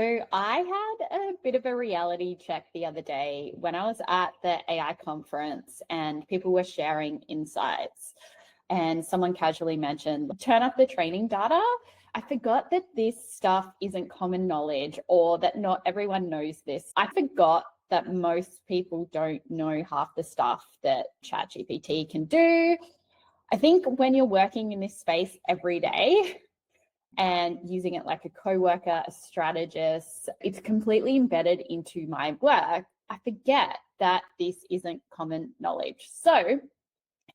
So I had a bit of a reality check the other day when I was at the AI conference and people were sharing insights. And someone casually mentioned, turn up the training data. I forgot that this stuff isn't common knowledge or that not everyone knows this. I forgot that most people don't know half the stuff that ChatGPT can do. I think when you're working in this space every day, and using it like a coworker, a strategist, it's completely embedded into my work. I forget that this isn't common knowledge. So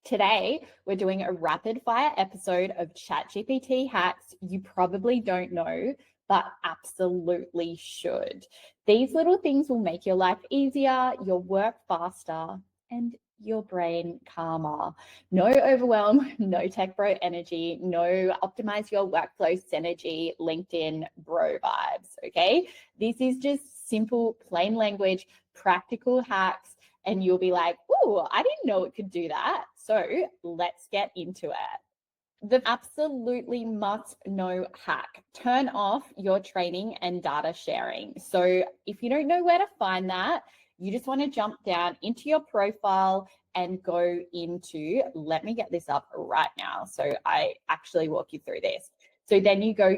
today, we're doing a rapid fire episode of ChatGPT hacks you probably don't know, but absolutely should. These little things will make your life easier, your work faster, and your brain calmer. No overwhelm, no tech bro energy, no optimize your workflow synergy, LinkedIn bro vibes, okay? This is just simple, plain language, practical hacks, and you'll be like, oh, I didn't know it could do that. So let's get into it. The absolutely must know hack, turn off your training and data sharing. So if you don't know where to find that, you just want to jump down into your profile and go into, let me get this up right now so I actually walk you through this. So then you go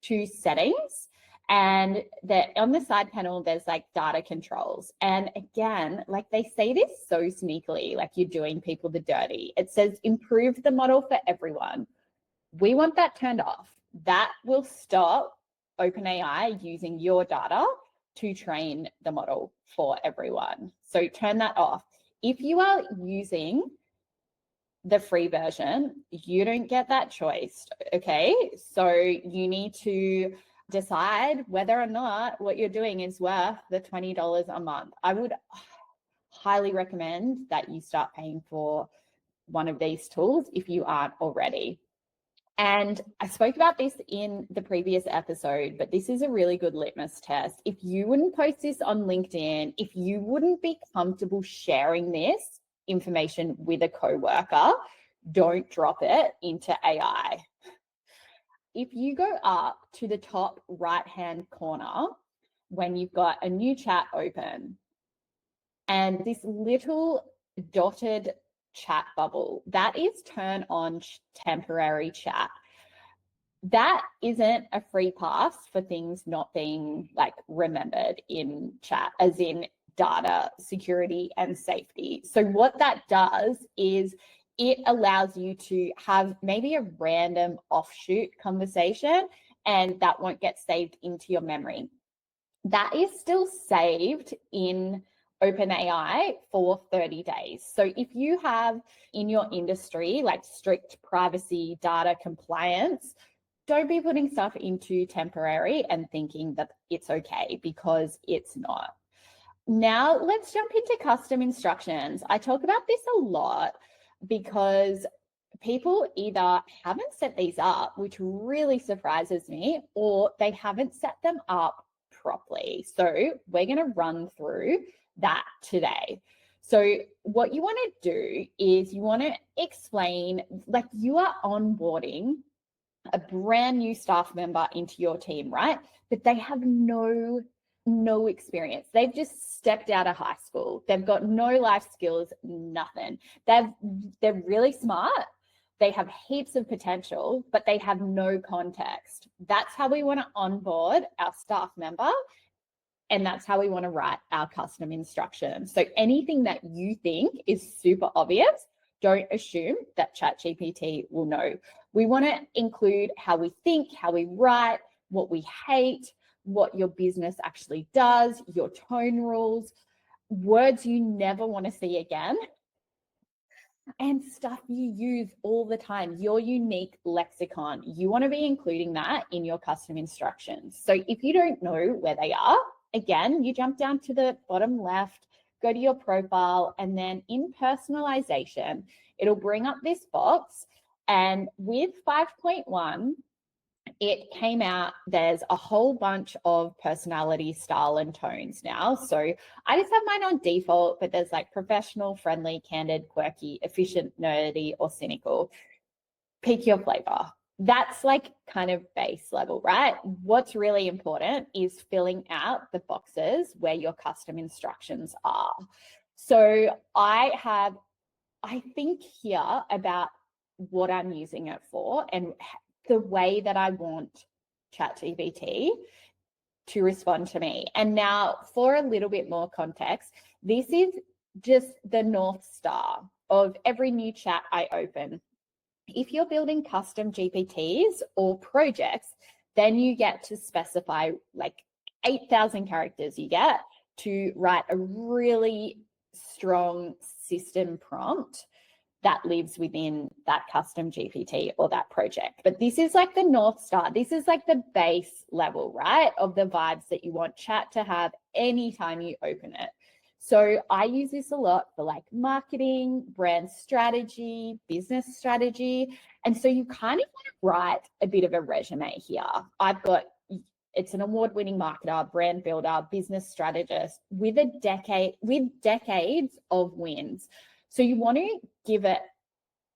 to settings, and on the side panel, there's like data controls. And again, like they say this so sneakily, like you're doing people the dirty. It says improve the model for everyone. We want that turned off. That will stop OpenAI using your data to train the model for everyone. So turn that off. If you are using the free version, you don't get that choice, okay? So you need to decide whether or not what you're doing is worth the $20 a month. I would highly recommend that you start paying for one of these tools if you aren't already. And I spoke about this in the previous episode, but this is a really good litmus test. If you wouldn't post this on LinkedIn, if you wouldn't be comfortable sharing this information with a coworker, don't drop it into AI. If you go up to the top right-hand corner, when you've got a new chat open, and this little dotted chat bubble, that is turn on temporary chat. That isn't a free pass for things not being like remembered in chat, as in data security and safety. So what that does is it allows you to have maybe a random offshoot conversation, and that won't get saved into your memory. That is still saved in OpenAI for 30 days. So if you have in your industry like strict privacy data compliance, don't be putting stuff into temporary and thinking that it's okay, because it's not. Now let's jump into custom instructions. I talk about this a lot because people either haven't set these up, which really surprises me, or they haven't set them up properly. So we're going to run through that today. So what you want to do is you want to explain, like you are onboarding a brand new staff member into your team, right? But they have no experience. They've just stepped out of high school. They've got no life skills, nothing. They're really smart. They have heaps of potential, but they have no context. That's how we want to onboard our staff member. And that's how we want to write our custom instructions. So anything that you think is super obvious, don't assume that ChatGPT will know. We want to include how we think, how we write, what we hate, what your business actually does, your tone rules, words you never want to see again, and stuff you use all the time, your unique lexicon. You want to be including that in your custom instructions. So if you don't know where they are, again, you jump down to the bottom left, go to your profile, and then in personalization, it'll bring up this box. And with 5.1, it came out, there's a whole bunch of personality, style, and tones now. So I just have mine on default, but there's like professional, friendly, candid, quirky, efficient, nerdy, or cynical. Pick your flavor. That's like kind of base level, right? What's really important is filling out the boxes where your custom instructions are. So I think here about what I'm using it for and the way that I want ChatGPT to respond to me. And now for a little bit more context, this is just the North Star of every new chat I open. If you're building custom GPTs or projects, then you get to specify like 8,000 characters you get to write a really strong system prompt that lives within that custom GPT or that project. But this is like the North Star. This is like the base level, right, of the vibes that you want chat to have anytime you open it. So I use this a lot for like marketing, brand strategy, business strategy. And so you kind of want to write a bit of a resume here. It's an award-winning marketer, brand builder, business strategist with decades of wins. So you want to give it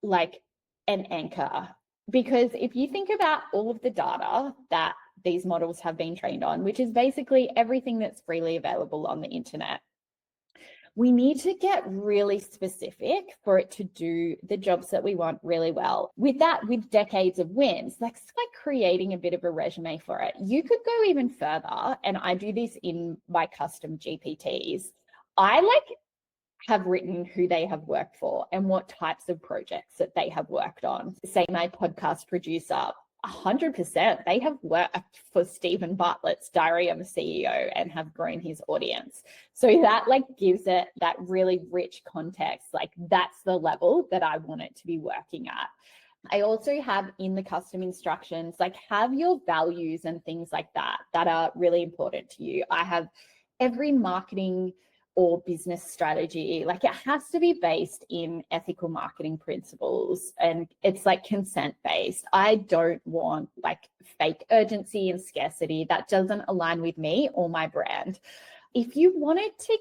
like an anchor, because if you think about all of the data that these models have been trained on, which is basically everything that's freely available on the internet, we need to get really specific for it to do the jobs that we want really well. With that, with decades of wins, that's like creating a bit of a resume for it. You could go even further, and I do this in my custom GPTs. I have written who they have worked for and what types of projects that they have worked on. Say my podcast producer, 100%, they have worked for Stephen Bartlett's Diary of a CEO and have grown his audience. So that like gives it that really rich context. Like that's the level that I want it to be working at. I also have in the custom instructions, like have your values and things like that are really important to you. I have every marketing or business strategy, like it has to be based in ethical marketing principles, and it's like consent based. I don't want like fake urgency and scarcity. That doesn't align with me or my brand. If you wanted to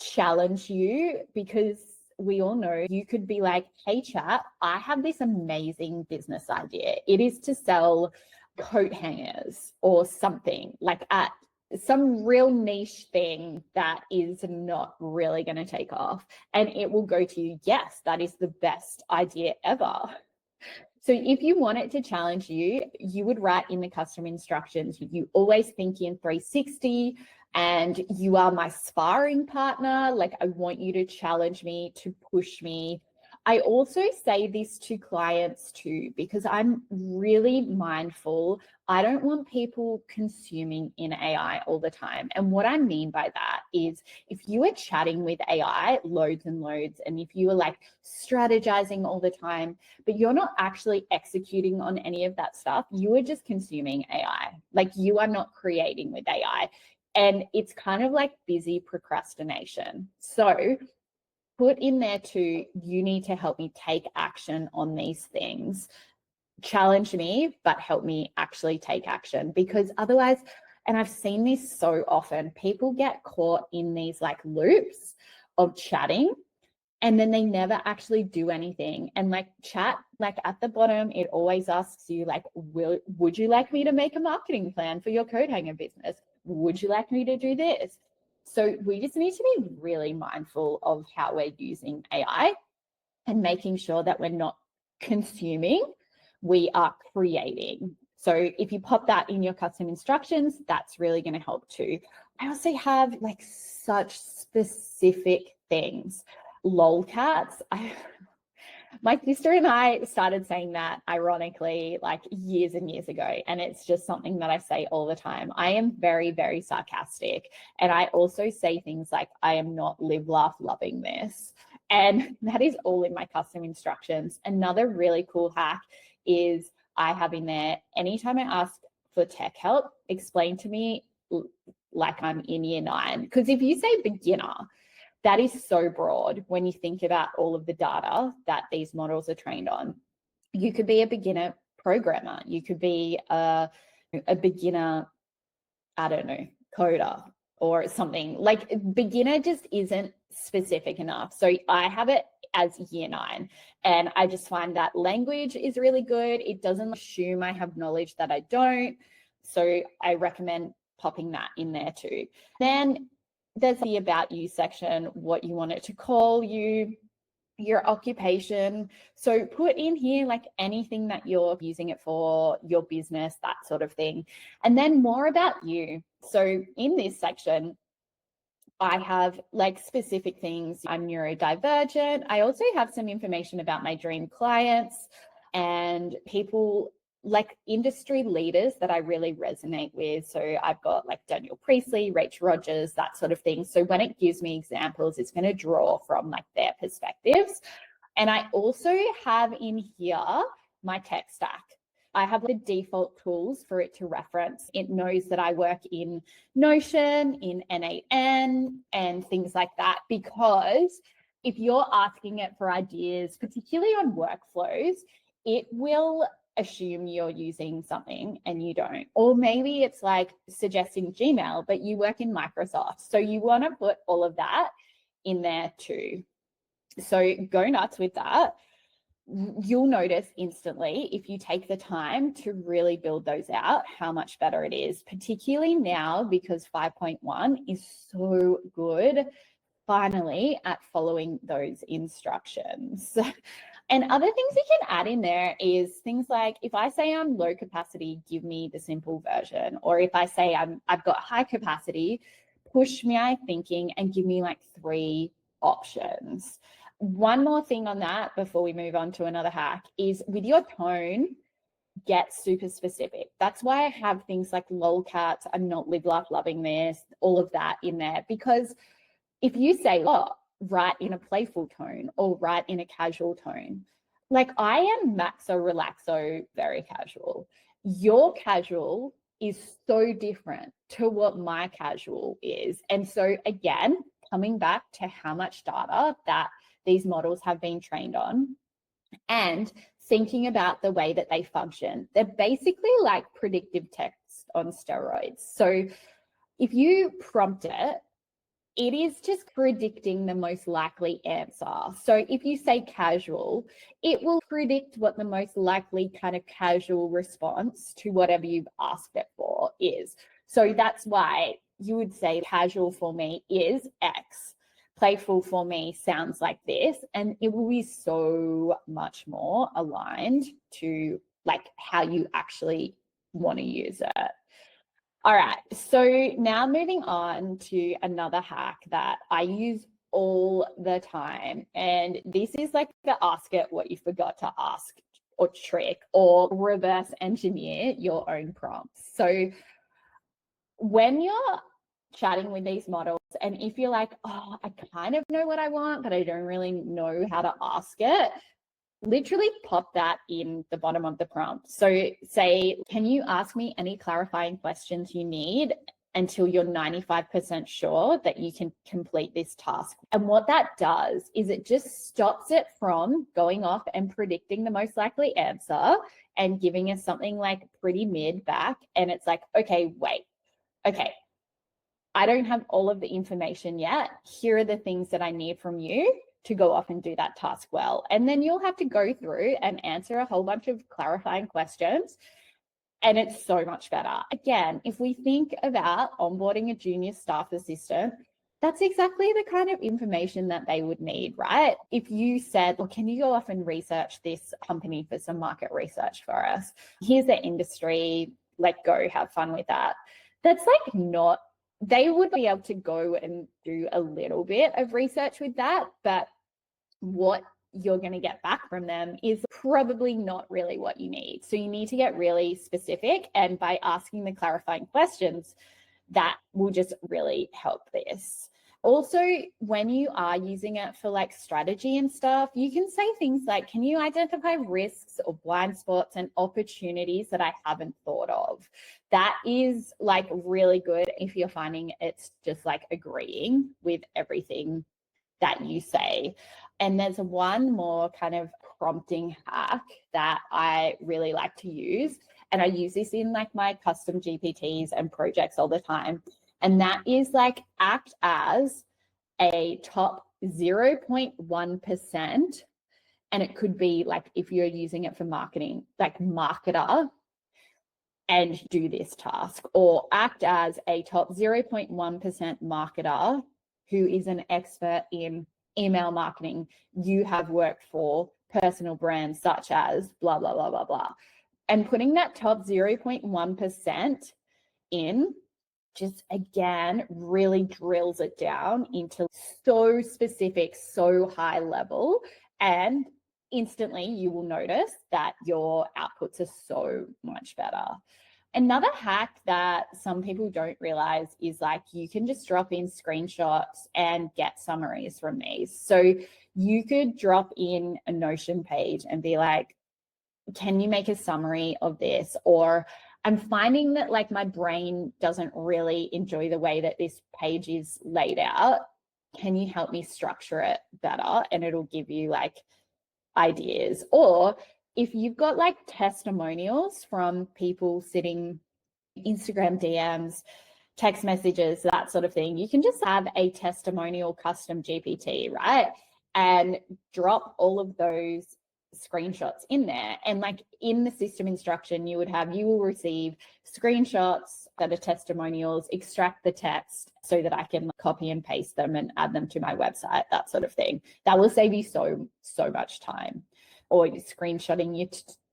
challenge you, because we all know you could be like, hey chat, I have this amazing business idea. It is to sell coat hangers or something like at some real niche thing that is not really going to take off. And it will go to you, yes, that is the best idea ever. So if you want it to challenge you, you would write in the custom instructions, you always think in 360 and you are my sparring partner. Like I want you to challenge me, to push me. I also say this to clients too, because I'm really mindful. I don't want people consuming in AI all the time. And what I mean by that is if you are chatting with AI loads and loads, and if you are like strategizing all the time, but you're not actually executing on any of that stuff, you are just consuming AI. Like you are not creating with AI. And it's kind of like busy procrastination. So put in there too, you need to help me take action on these things. Challenge me, but help me actually take action, because otherwise, and I've seen this so often, people get caught in these like loops of chatting and then they never actually do anything. And like chat, like at the bottom, it always asks you like, would you like me to make a marketing plan for your coat hanger business? Would you like me to do this? So we just need to be really mindful of how we're using AI and making sure that we're not consuming, we are creating. So if you pop that in your custom instructions, that's really going to help too. I also have like such specific things. Lolcats. My sister and I started saying that ironically like years and years ago, and it's just something that I say all the time. I am very, very sarcastic, and I also say things like, I am not live, laugh, loving this. And that is all in my custom instructions. Another really cool hack is I have in there, anytime I ask for tech help, explain to me like I'm in year 9. Because if you say beginner, that is so broad when you think about all of the data that these models are trained on. You could be a beginner programmer. You could be a beginner, I don't know, coder or something. Like beginner just isn't specific enough. So I have it as year 9. And I just find that language is really good. It doesn't assume I have knowledge that I don't. So I recommend popping that in there too. Then there's the about you section, what you want it to call you, your occupation. So put in here like anything that you're using it for, your business, that sort of thing. And then more about you. So in this section, I have like specific things. I'm neurodivergent. I also have some information about my dream clients and people like industry leaders that I really resonate with. So I've got like Daniel Priestley, Rachel Rogers, that sort of thing. So when it gives me examples, it's going to draw from like their perspectives. And I also have in here my tech stack. I have the default tools for it to reference. It knows that I work in Notion, in N8N, and things like that, because if you're asking it for ideas, particularly on workflows, it will assume you're using something and you don't. Or maybe it's like suggesting Gmail, but you work in Microsoft. So you want to put all of that in there too. So go nuts with that. You'll notice instantly if you take the time to really build those out, how much better it is, particularly now because 5.1 is so good finally at following those instructions. And other things you can add in there is things like, if I say I'm low capacity, give me the simple version. Or if I say I've got high capacity, push my thinking and give me like 3 options. One more thing on that before we move on to another hack is with your tone, get super specific. That's why I have things like lolcats, I'm not live life loving this, all of that in there. Because if you say, oh, write in a playful tone or write in a casual tone, like I am maxo relaxo, very casual. Your casual is so different to what my casual is. And so again, coming back to how much data that these models have been trained on and thinking about the way that they function. They're basically like predictive text on steroids. So if you prompt it, it is just predicting the most likely answer. So if you say casual, it will predict what the most likely kind of casual response to whatever you've asked it for is. So that's why you would say casual for me is X. Playful for me sounds like this, and it will be so much more aligned to like how you actually want to use it. All right, so now moving on to another hack that I use all the time, and this is like the ask it what you forgot to ask or trick, or reverse engineer your own prompts. So when you're chatting with these models, and if you're like, oh, I kind of know what I want, but I don't really know how to ask it, literally pop that in the bottom of the prompt. So say, can you ask me any clarifying questions you need until you're 95% sure that you can complete this task? And what that does is it just stops it from going off and predicting the most likely answer and giving us something like pretty mid back. And it's like, okay, wait, okay, I don't have all of the information yet. Here are the things that I need from you to go off and do that task well. And then you'll have to go through and answer a whole bunch of clarifying questions. And it's so much better. Again, if we think about onboarding a junior staff assistant, that's exactly the kind of information that they would need, right? If you said, well, can you go off and research this company for some market research for us? Here's the industry, like go have fun with that. That's like not, they would be able to go and do a little bit of research with that, but what you're going to get back from them is probably not really what you need. So you need to get really specific, and by asking the clarifying questions, that will just really help this. Also, when you are using it for like strategy and stuff, you can say things like, can you identify risks or blind spots and opportunities that I haven't thought of? That is like really good if you're finding it's just like agreeing with everything that you say. And there's one more kind of prompting hack that I really like to use. And I use this in like my custom GPTs and projects all the time. And that is like act as a top 0.1%, and it could be like if you're using it for marketing, like marketer, and do this task, or act as a top 0.1% marketer who is an expert in email marketing. You have worked for personal brands such as blah, blah, blah, blah, blah. And putting that top 0.1% in just again really drills it down into so specific, so high level, and instantly you will notice that your outputs are so much better. Another hack that some people don't realize is like you can just drop in screenshots and get summaries from these. So you could drop in a Notion page and be like, can you make a summary of this? Or I'm finding that like my brain doesn't really enjoy the way that this page is laid out. Can you help me structure it better? And it'll give you like ideas. Or if you've got like testimonials from people sitting Instagram DMs, text messages, that sort of thing, you can just have a testimonial custom GPT, right? And drop all of those screenshots in there. And like in the system instruction, you will receive screenshots that are testimonials, extract the text so that I can copy and paste them and add them to my website, that sort of thing. That will save you so much time. Or you're screenshotting your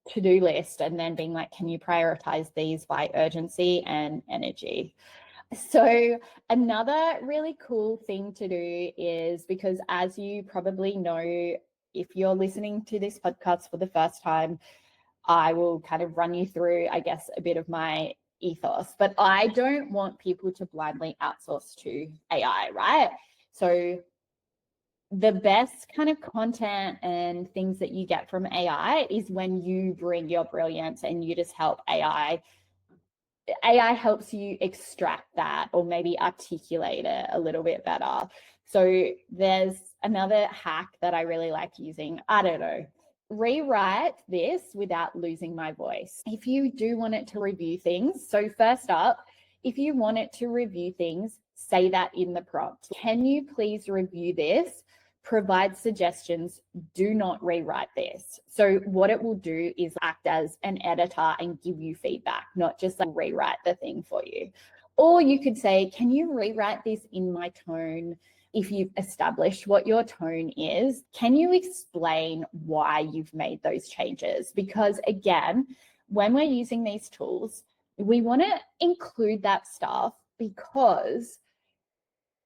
to-do list and then being like, can you prioritize these by urgency and energy? So another really cool thing to do is, because as you probably know, if you're listening to this podcast for the first time, I will kind of run you through, I guess, a bit of my ethos, but I don't want people to blindly outsource to AI, right? So the best kind of content and things that you get from AI is when you bring your brilliance and you just help AI helps you extract that or maybe articulate it a little bit better. So there's another hack that I really like using. I don't know, rewrite this without losing my voice. If you do want it to review things, so first up, if you want it to review things, say that in the prompt. Can you please review this? Provide suggestions, do not rewrite this. So what it will do is act as an editor and give you feedback, not just like rewrite the thing for you. Or you could say, can you rewrite this in my tone? If you've established what your tone is, can you explain why you've made those changes? Because again, when we're using these tools, we want to include that stuff because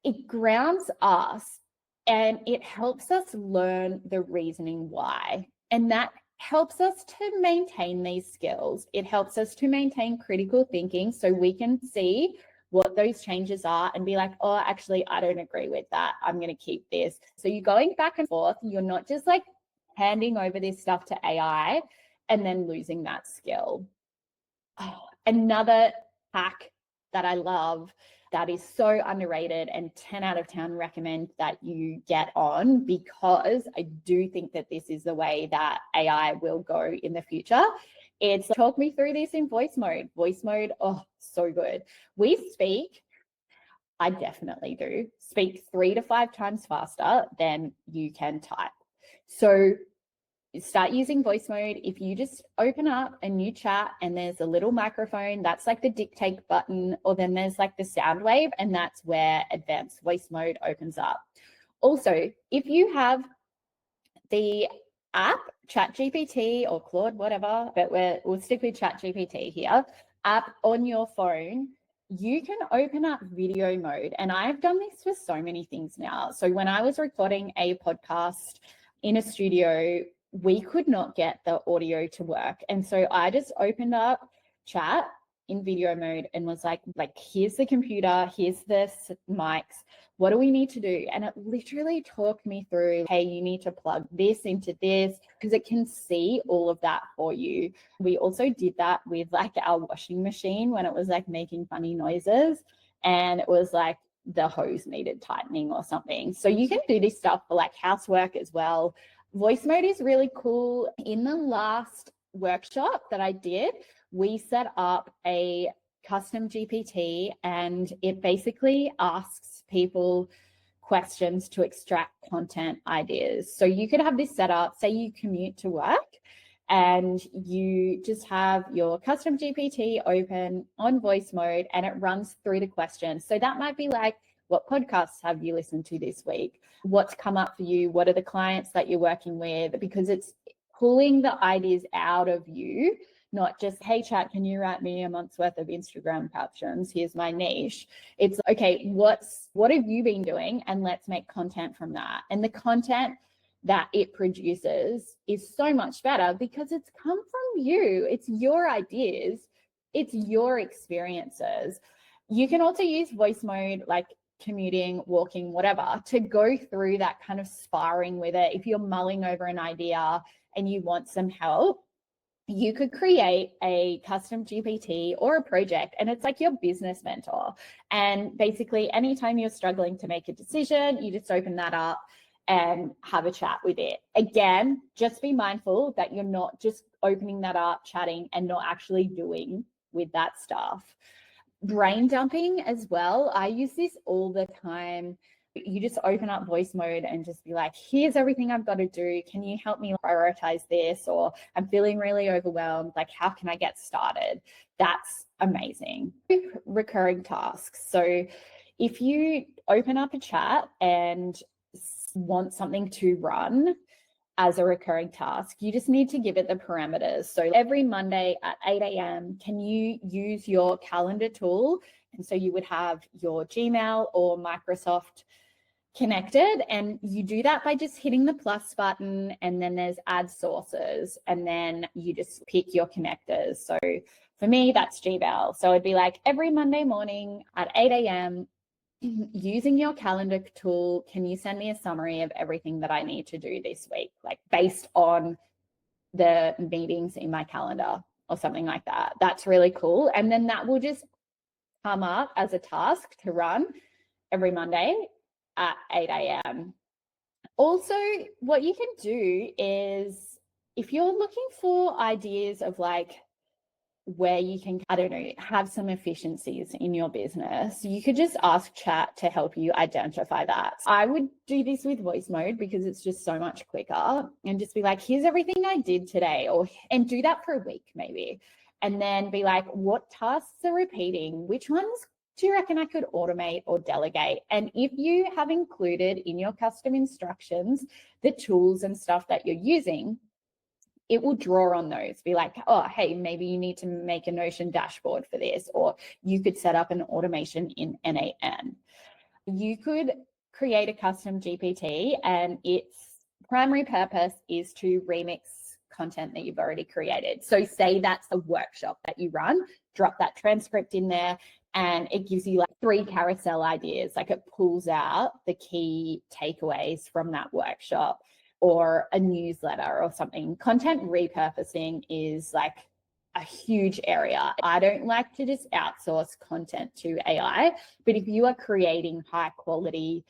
it grounds us and it helps us learn the reasoning why. And that helps us to maintain these skills. It helps us to maintain critical thinking so we can see what those changes are and be like, oh, actually, I don't agree with that. I'm going to keep this. So you're going back and forth. You're not just like handing over this stuff to AI and then losing that skill. Oh, another hack that I love that is so underrated and 10 out of 10 recommend that you get on, because I do think that this is the way that AI will go in the future. It's talk me through this in voice mode. Voice mode, oh, so good. I definitely do, speak 3 to 5 times faster than you can type. So start using voice mode. If you just open up a new chat and there's a little microphone, that's like the dictate button, or then there's like the sound wave, and that's where advanced voice mode opens up. Also, if you have the app ChatGPT or Claude, whatever, but we'll stick with ChatGPT here, app on your phone, you can open up video mode. And I've done this for so many things now. So when I was recording a podcast in a studio, we could not get the audio to work. And so I just opened up chat in video mode and was like, here's the computer, here's the mics, what do we need to do? And it literally talked me through, hey, you need to plug this into this, because it can see all of that for you. We also did that with like our washing machine when it was like making funny noises, and it was like the hose needed tightening or something. So you can do this stuff for like housework as well. Voice mode is really cool. In the last workshop that I did, we set up a custom GPT, and it basically asks people questions to extract content ideas. So you could have this set up, say you commute to work and you just have your custom GPT open on voice mode and it runs through the questions. So that might be like, what podcasts have you listened to this week? What's come up for you? What are the clients that you're working with? Because it's pulling the ideas out of you, not just, hey, chat, can you write me a month's worth of Instagram captions? Here's my niche. It's, okay, what have you been doing? And let's make content from that. And the content that it produces is so much better because it's come from you. It's your ideas. It's your experiences. You can also use voice mode, like commuting, walking, whatever, to go through that kind of sparring with it. If you're mulling over an idea and you want some help, you could create a custom GPT or a project, and it's like your business mentor. And basically, anytime you're struggling to make a decision, you just open that up and have a chat with it. Again, just be mindful that you're not just opening that up, chatting, and not actually doing with that stuff. Brain dumping as well. I use this all the time. You just open up voice mode and just be like, here's everything I've got to do. Can you help me prioritize this? Or I'm feeling really overwhelmed. Like, how can I get started? That's amazing. Recurring tasks. So if you open up a chat and want something to run as a recurring task, you just need to give it the parameters. So every Monday at 8 a.m., can you use your calendar tool? And so you would have your Gmail or Microsoft connected, and you do that by just hitting the plus button, and then there's add sources, and then you just pick your connectors. So for me, that's Gmail. So it'd be like every Monday morning at 8 a.m., using your calendar tool, can you send me a summary of everything that I need to do this week, like based on the meetings in my calendar or something like that. That's really cool. And then that will just come up as a task to run every Monday at 8 a.m. Also, what you can do is, if you're looking for ideas of like where you can, I don't know, have some efficiencies in your business, you could just ask chat to help you identify that. I would do this with voice mode because it's just so much quicker, and just be like, here's everything I did today, and do that for a week maybe. And then be like, what tasks are repeating? Which ones do you reckon I could automate or delegate? And if you have included in your custom instructions the tools and stuff that you're using, it will draw on those. Be like, oh, hey, maybe you need to make a Notion dashboard for this, or you could set up an automation in NAN. You could create a custom GPT, and its primary purpose is to remix content that you've already created. So say that's a workshop that you run, drop that transcript in there, and it gives you like 3 carousel ideas. Like, it pulls out the key takeaways from that workshop, or a newsletter or something. Content repurposing is like a huge area. I don't like to just outsource content to AI, but if you are creating high quality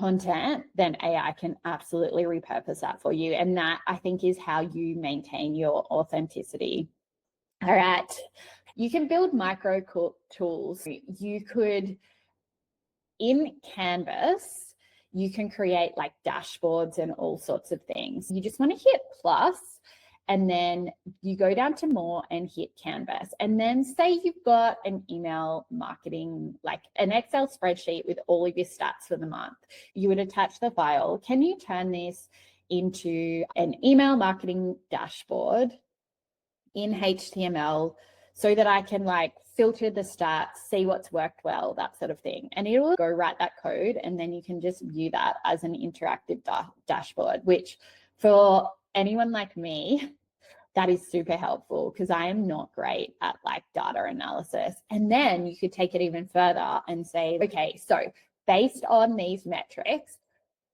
content, then AI can absolutely repurpose that for you. And that, I think, is how you maintain your authenticity. All right. You can build micro tools. You could, in Canvas, you can create like dashboards and all sorts of things. You just want to hit plus, and then you go down to more and hit Canvas. And then say you've got an email marketing, like an Excel spreadsheet with all of your stats for the month. You would attach the file. Can you turn this into an email marketing dashboard in HTML so that I can like filter the stats, see what's worked well, that sort of thing. And it will go write that code, and then you can just view that as an interactive dashboard, which for anyone like me, that is super helpful because I am not great at like data analysis. And then you could take it even further and say, okay, so based on these metrics,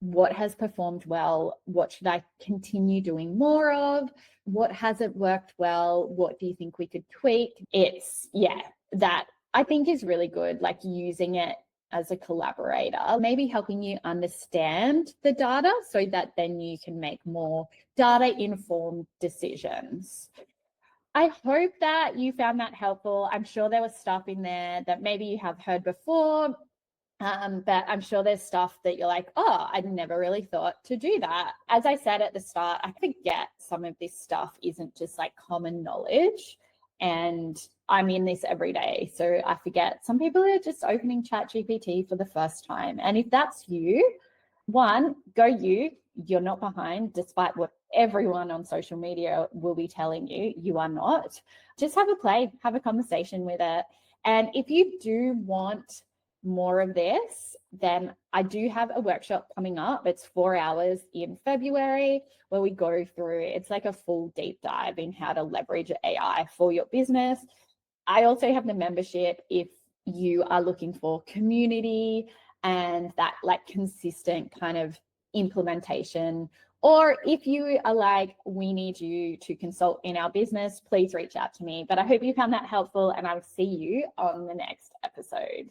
what has performed well? What should I continue doing more of? What hasn't worked well? What do you think we could tweak? It's, yeah, that I think is really good, like using it as a collaborator, maybe helping you understand the data so that then you can make more data-informed decisions. I hope that you found that helpful. I'm sure there was stuff in there that maybe you have heard before, But I'm sure there's stuff that you're like, oh, I never really thought to do that. As I said at the start, I forget some of this stuff isn't just like common knowledge. And I'm in this every day. So I forget some people are just opening ChatGPT for the first time. And if that's you, one, go you. You're not behind, despite what everyone on social media will be telling you. You are not. Just have a play, have a conversation with it. And if you do want more of this, then I do have a workshop coming up. It's 4 hours in February where we go through, it's like a full deep dive in how to leverage AI for your business. I also have the membership if you are looking for community and that like consistent kind of implementation. Or if you are like, we need you to consult in our business, please reach out to me. But I hope you found that helpful and I'll see you on the next episode.